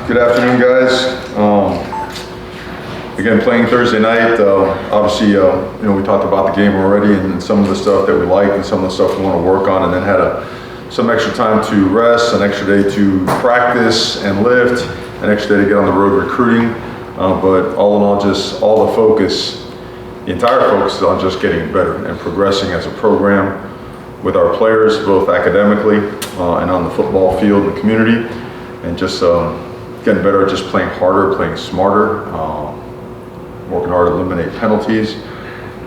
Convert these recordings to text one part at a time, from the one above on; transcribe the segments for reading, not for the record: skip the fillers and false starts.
Good afternoon, guys. Again, playing Thursday night. Obviously, we talked about the game already and some of the stuff that we like and some of the stuff we want to work on, and then had some extra time to rest, an extra day to practice and lift, an extra day to get on the road recruiting. But all in all, just all the focus, the entire focus is on just getting better and progressing as a program with our players, both academically and on the football field and the community, and just getting better at just playing harder, playing smarter, working hard to eliminate penalties,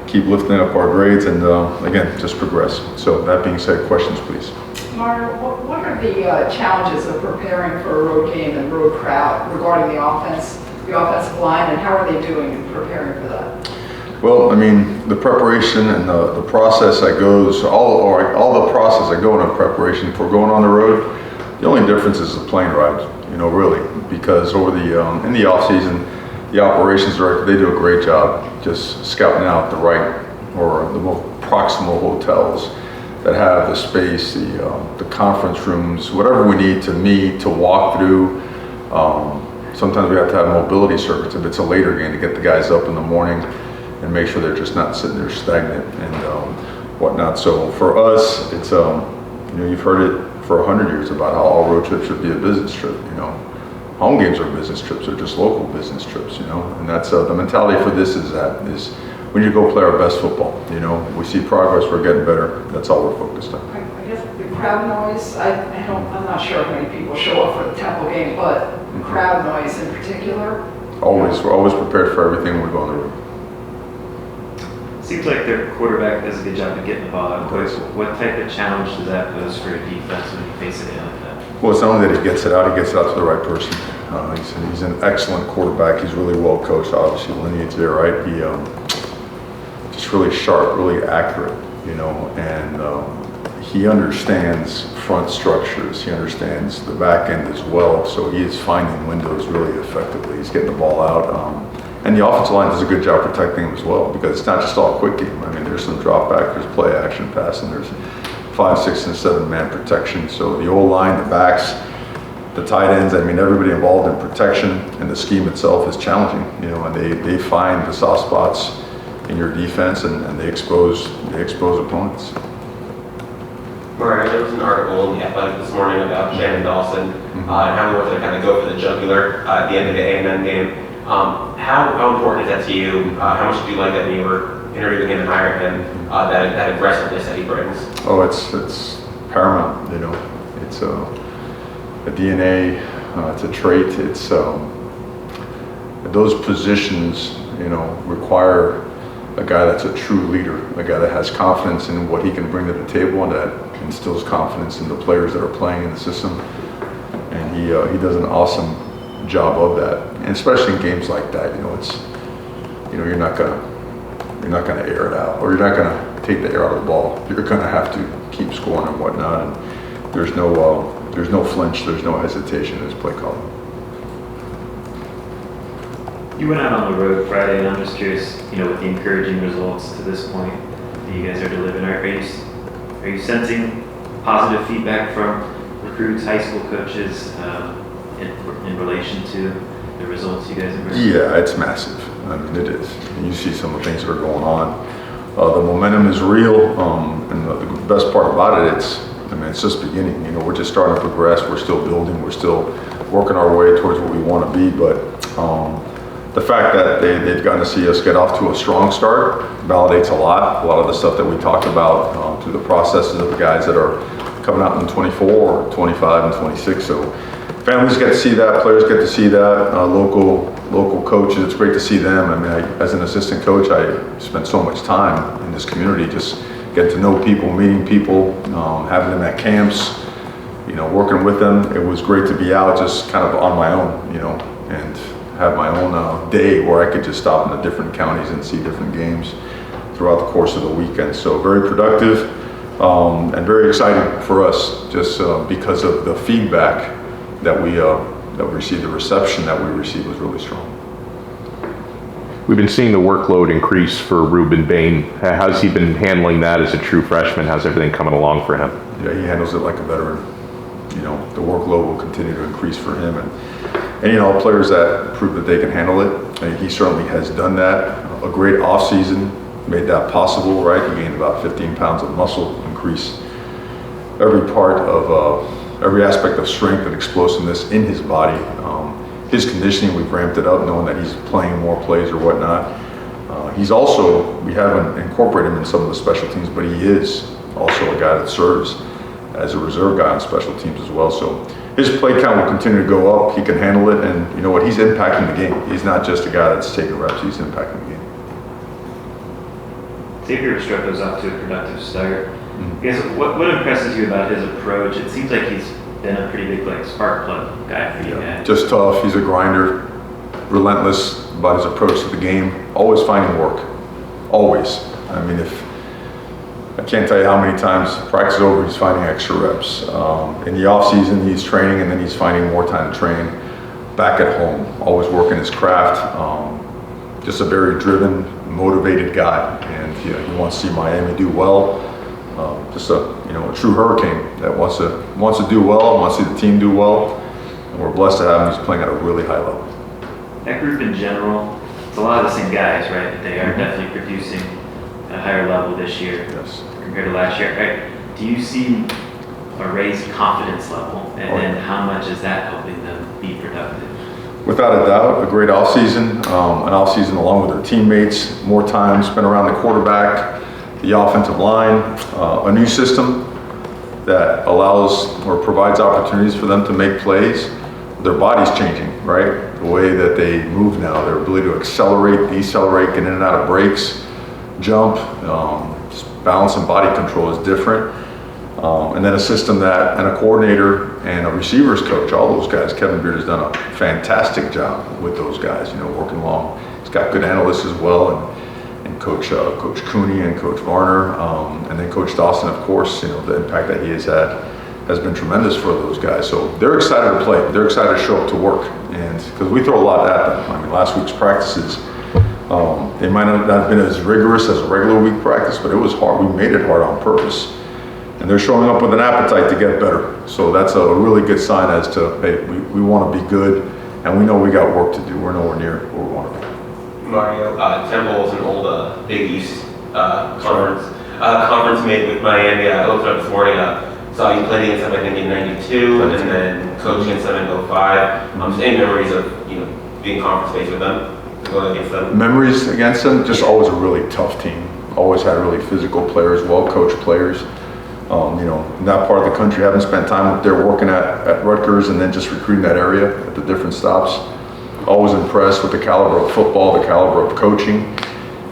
keep lifting up our grades, and again, just progress. So that being said, questions please. Mario, what are the challenges of preparing for a road game and road crowd regarding the offensive line, and how are they doing in preparing for that? Well, I mean, the preparation and the process that goes, all the process that go into preparation for going on the road, the only difference is the plane ride, really, because over in the off season, the operations director, they do a great job just scouting out the right or the most proximal hotels that have the space, the conference rooms, whatever we need to meet, to walk through. Sometimes we have to have mobility circuits if it's a later game to get the guys up in the morning and make sure they're just not sitting there stagnant and whatnot. So for us, it's you've heard it for 100 years about how all road trips should be a business trip. Home games are business trips, or just local business trips. And that's the mentality for this is we need to go play our best football. We see progress, we're getting better. That's all we're focused on. I guess the crowd noise, I'm not sure how many people show up for the Temple game, but crowd noise in particular? We're always prepared for everything when we go on the road. Seems like their quarterback does a good job of getting the ball out quick. What type of challenge does that pose for a defense when you face a game like that? Well, it's not only that he gets it out to the right person. He's an excellent quarterback. He's really well coached, obviously, lineage there, right? He just really sharp, really accurate, and he understands front structures. He understands the back end as well, so he is finding windows really effectively. He's getting the ball out. And the offensive line does a good job protecting him as well, because it's not just all quick game. I mean, there's some drop back, there's play action pass, and there's 5, 6, and 7 man protection. So the O-line, the backs, the tight ends, I mean, everybody involved in protection, and the scheme itself is challenging, and they find the soft spots in your defense, and they expose opponents. Mario, there was an article in The Athletic this morning about Shannon Dawson and how he wanted to kind of go for the jugular at the end of the A&M game. How important is that to you? How much do you like that when you were interviewing him and hiring him, that aggressiveness that he brings? Oh, it's paramount, It's a DNA, it's a trait. It's those positions, require a guy that's a true leader, a guy that has confidence in what he can bring to the table and that instills confidence in the players that are playing in the system. And he does an awesome job of that, and especially in games like that, it's you're not gonna air it out, or you're not gonna take the air out of the ball. You're gonna have to keep scoring and whatnot, and there's no flinch, there's no hesitation in this play call. You went out on the road Friday, and I'm just curious, with the encouraging results to this point that you guys are delivering, are you sensing positive feedback from recruits, high school coaches, in relation to the results you guys are bringing? Yeah, it's massive. I mean, it is. And you see some of the things that are going on. The momentum is real, and the best part about it, it's just beginning. We're just starting to progress. We're still building. We're still working our way towards what we want to be. But the fact that they've gotten to see us get off to a strong start validates a lot. A lot of the stuff that we talked about through the processes of the guys that are coming out in 24, 25, and 26. So families get to see that, players get to see that, local coaches, it's great to see them. I mean, as an assistant coach, I spent so much time in this community, just getting to know people, meeting people, having them at camps, working with them. It was great to be out just kind of on my own, and have my own day where I could just stop in the different counties and see different games throughout the course of the weekend. So very productive and very exciting for us, just because of the feedback that we received. The reception that we received was really strong. We've been seeing the workload increase for Ruben Bain. How's he been handling that as a true freshman? How's everything coming along for him? Yeah, he handles it like a veteran. The workload will continue to increase for him, and And, players that prove that they can handle it. And he certainly has done that. A great offseason made that possible, right? He gained about 15 pounds of muscle, increase every part of, every aspect of strength and explosiveness in his body. His conditioning, we've ramped it up, knowing that he's playing more plays or whatnot. He's also, we haven't incorporated him in some of the special teams, but he is also a guy that serves as a reserve guy on special teams as well. So his play count will continue to go up. He can handle it, and you know what? He's impacting the game. He's not just a guy that's taking reps. He's impacting the game. Xavier Restrepo's off to a productive start. I guess what impresses you about his approach? It seems like he's been a pretty big spark plug guy for you guys. Just tough. He's a grinder, relentless about his approach to the game. Always finding work. Always. I mean, I can't tell you how many times practice is over, he's finding extra reps. In the off season, he's training, and then he's finding more time to train back at home. Always working his craft. Just a very driven, motivated guy, and he wants to see Miami do well. Just a true hurricane that wants to do well, wants to see the team do well, and we're blessed to have him. He's playing at a really high level. That group in general, it's a lot of the same guys, right? But they are definitely producing at a higher level this year compared to last year. Right? Do you see a raised confidence level, and then how much is that helping them be productive? Without a doubt, a great offseason, an offseason along with their teammates, more time spent around the quarterback, the offensive line, a new system that allows or provides opportunities for them to make plays. Their body's changing, right? The way that they move now, their ability to accelerate, decelerate, get in and out of breaks, jump, just balance and body control is different. And then a system and a coordinator and a receivers coach, all those guys. Kevin Beard has done a fantastic job with those guys, working along. He's got good analysts as well, and Coach Cooney and Coach Varner, and then Coach Dawson, of course. The impact that he has had has been tremendous for those guys. So they're excited to play. They're excited to show up to work, and because we throw a lot at them. I mean, last week's practices, they might not have been as rigorous as a regular week practice, but it was hard. We made it hard on purpose. And they're showing up with an appetite to get better. So that's a really good sign as to, hey, we want to be good, and we know we got work to do. We're nowhere near where we want to be. Mario, Temple is an old Big East conference made with Miami. I looked it up this morning. Saw you played against them, I think, in '92, and then coached against them in '05. Just any memories of being conference-based with them, going against them? Memories against them? Just always a really tough team. Always had really physical players, well-coached players. In that part of the country, having spent time up there working at Rutgers and then just recruiting that area at the different stops. Always impressed with the caliber of football, the caliber of coaching,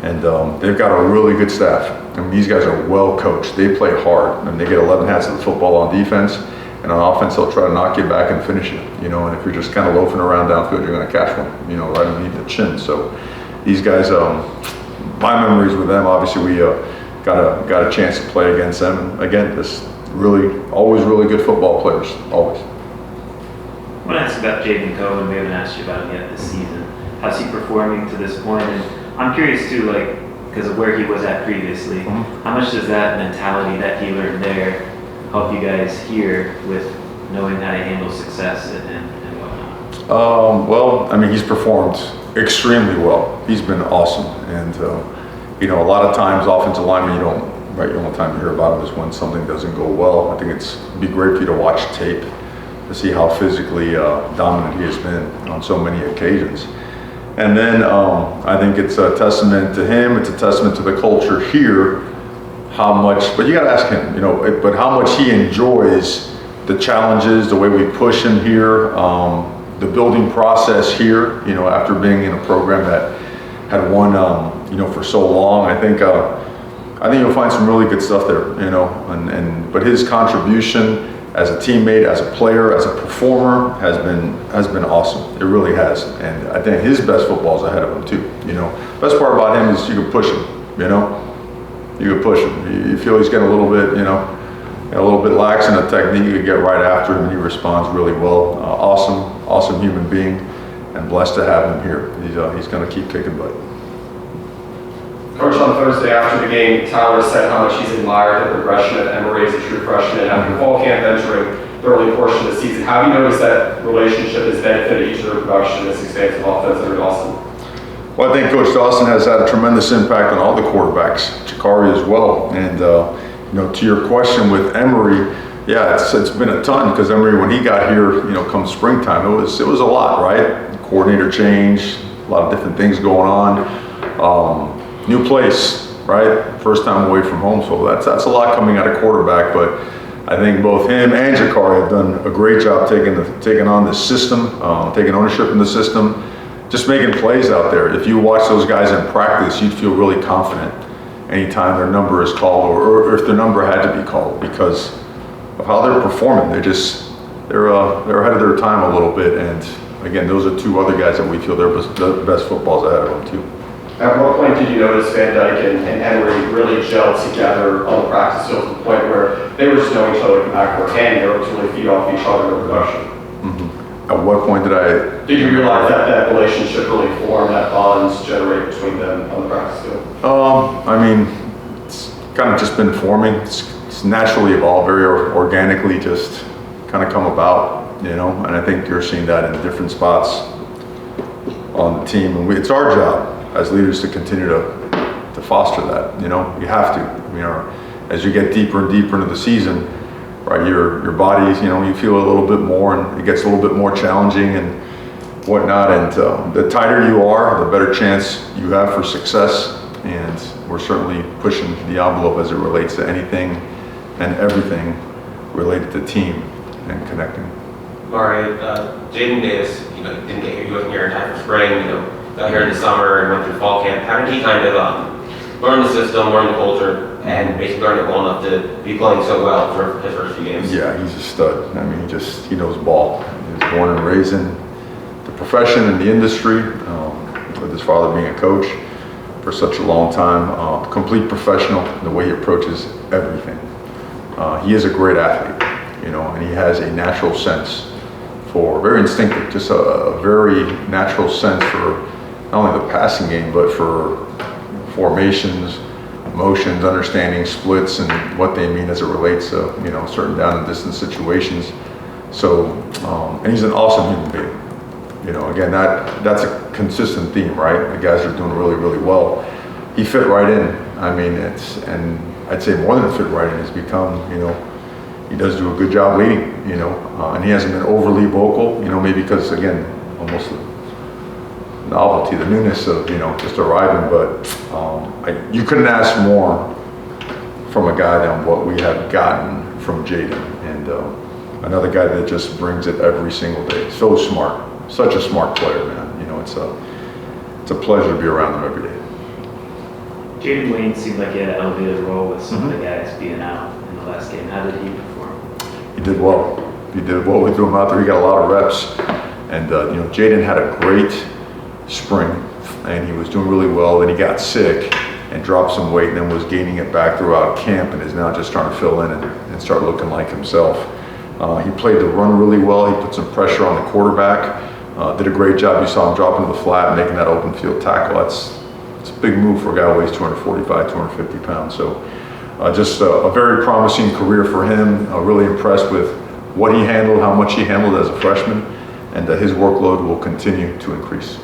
and they've got a really good staff. I mean, these guys are well coached. They play hard, and they get 11 hats of the football on defense, and on offense they'll try to knock you back and finish it. And if you're just kind of loafing around downfield, you're going to catch one, right underneath the chin. So these guys, my memories with them, obviously we got a chance to play against them. And again, just always really good football players, always. I want to ask about Jaden Cohen. We haven't asked you about him yet this season. How's he performing to this point? And I'm curious too, because of where he was at previously, how much does that mentality that he learned there help you guys here with knowing how to handle success and whatnot? Well, I mean, he's performed extremely well. He's been awesome, and a lot of times offensive linemen, you don't want time to hear about him is when something doesn't go well. I think it'd be great for you to watch tape to see how physically dominant he has been on so many occasions. And then I think it's a testament to him. It's a testament to the culture here. How much, but you got to ask him, but how much he enjoys the challenges, the way we push him here, the building process here. After being in a program that had won, for so long. I think you'll find some really good stuff there, but his contribution as a teammate, as a player, as a performer has been awesome. It really has, and I think his best football is ahead of him too. Best part about him is you can push him. You can push him. You feel he's getting a little bit lax in the technique. You can get right after him, and he responds really well. Awesome human being. And blessed to have him here. He's going to keep kicking butt. Coach, on Thursday after the game, Tyler said how much he's admired the progression of Emory as a true freshman after fall camp entering the early portion of the season. How have you noticed that relationship has benefited each of their production in this expansive offense under Dawson? Well, I think Coach Dawson has had a tremendous impact on all the quarterbacks, Jakari as well. And, to your question with Emory, yeah, it's been a ton because Emory, when he got here, come springtime, it was a lot, right? Coordinator change, a lot of different things going on. New place, right? First time away from home, so that's a lot coming out of quarterback. But I think both him and Jakari have done a great job taking on this system, taking ownership in the system, just making plays out there. If you watch those guys in practice, you'd feel really confident anytime their number is called or if their number had to be called because of how they're performing. They're ahead of their time a little bit. And again, those are two other guys that we feel they're the best footballs ahead of them too. At what point did you notice Van Dyke and Emory really gelled together on the practice field to the point where they were just knowing each other like the back of their hand, they were to really feed off each other in production? Mm-hmm. At what point did you realize that relationship really formed, that bonds generate between them on the practice field? It's kind of just been forming. It's naturally evolved, very organically, just kind of come about, and I think you're seeing that in different spots on the team. And it's our job as leaders to continue to foster that. You have to. As you get deeper and deeper into the season, right, your body, you feel a little bit more, and it gets a little bit more challenging and whatnot. And the tighter you are, the better chance you have for success. And we're certainly pushing the envelope as it relates to anything and everything related to team and connecting. Mario, Jaden Davis, didn't get here. He wasn't here in time for spring. Got here in the summer and went through fall camp. How did he kind of learn the system, learn the culture, and basically learn it well enough to be playing so well for his first few games? Yeah, he's a stud. He knows ball. He was born and raised in the profession and the industry, with his father being a coach for such a long time. Complete professional in the way he approaches everything. He is a great athlete, and he has a natural sense for, very instinctive, just a very natural sense for not only the passing game, but for formations, motions, understanding splits and what they mean as it relates to, certain down and distance situations. So, and he's an awesome human being. Again, that's a consistent theme, right? The guys are doing really, really well. He fit right in. And I'd say more than fit right in, he's become, he does do a good job leading, and he hasn't been overly vocal, maybe because, again, almost the novelty, the newness of, just arriving. But you couldn't ask more from a guy than what we have gotten from Jaden. And another guy that just brings it every single day. So smart, such a smart player, man. It's a pleasure to be around him every day. Jaden Wayne seemed like he had an elevated role with some of the guys being out in the last game. How did he perform? He did well. We threw him out there. He got a lot of reps. And, Jaden had a great spring, and he was doing really well. Then he got sick and dropped some weight, and then was gaining it back throughout camp, and is now just trying to fill in and start looking like himself. He played the run really well. He put some pressure on the quarterback. Did a great job. You saw him drop into the flat, making that open field tackle. It's a big move for a guy who weighs 245, 250 pounds. So just a very promising career for him. Really impressed with what he handled, how much he handled as a freshman, and his workload will continue to increase.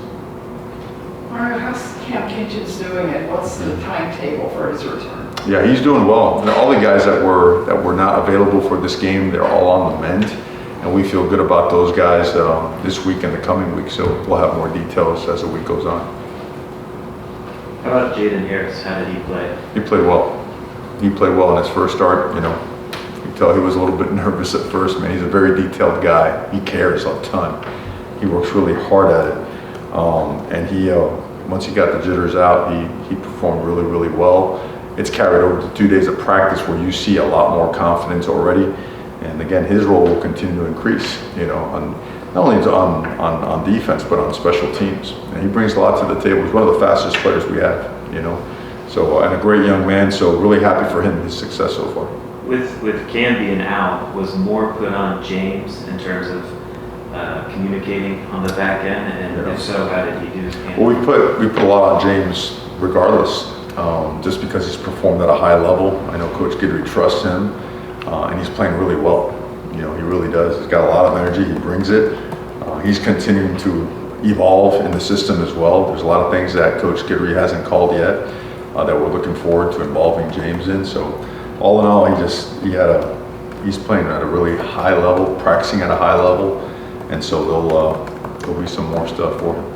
Mario, how's Camp Kinchins doing, and what's the timetable for his return? Yeah, he's doing well. All the guys that were not available for this game, they're all on the mend, and we feel good about those guys this week and the coming week. So we'll have more details as the week goes on. How about Jaden Harris? How did he play? He played well. He played well in his first start. You can tell he was a little bit nervous at first. Man, he's a very detailed guy. He cares a ton. He works really hard at it, and he once he got the jitters out, he performed really, really well. It's carried over to 2 days of practice where you see a lot more confidence already. And again, his role will continue to increase, not only on defense, but on special teams. And he brings a lot to the table. He's one of the fastest players we have, So, and a great young man, so really happy for him, his success so far. With Cam being out, was more put on James in terms of communicating on the back end? And if so, how did he do? Well, we put a lot on James regardless, just because he's performed at a high level. I know Coach Guidry trusts him, and he's playing really well. You know, he really does. He's got a lot of energy. He brings it. He's continuing to evolve in the system as well. There's a lot of things that Coach Skidry hasn't called yet that we're looking forward to involving James in. So all in all, he's playing at a really high level, practicing at a high level, and so there'll be some more stuff for him.